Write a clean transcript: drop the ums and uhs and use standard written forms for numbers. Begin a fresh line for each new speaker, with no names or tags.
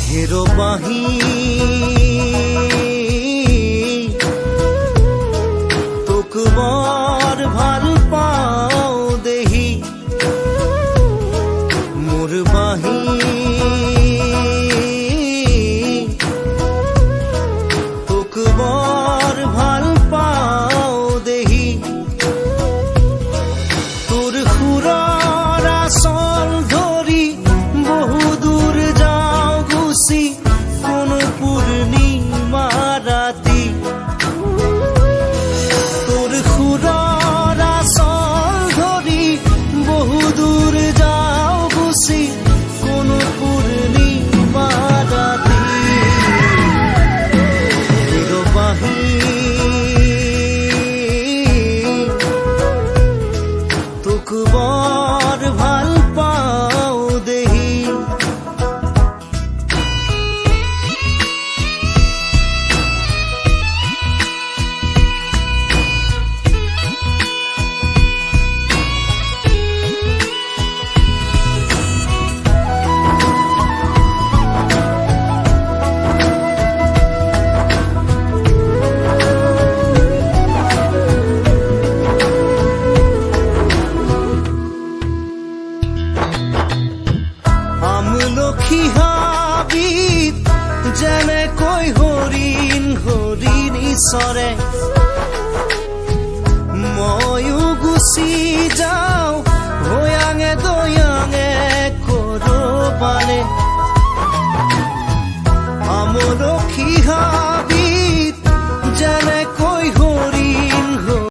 হেরো বাহি তোক বৰ ভাল পাওঁ দেহি মোৰ বাহি তোক বৰ ভাল পাওঁ দেহি তোৰ সুৰৰ আচল ধৰি বহু দূৰ যাওঁ গুচি কোন পূৰ্ণিমা ৰাতি তোৰ সুৰৰ আচল ধৰি বহু দূৰ যাওঁ গুচি কোন পূৰ্ণিমা ৰাতি হেৰ' বাহি তোক বৰ ভাল পাওঁ দেহি আমলখি হাবিত যেনেকৈ হৰিণ চৰে ময়ো গুচি যাওঁ ভৈয়াঙে দৈয়াঙে কৰবালে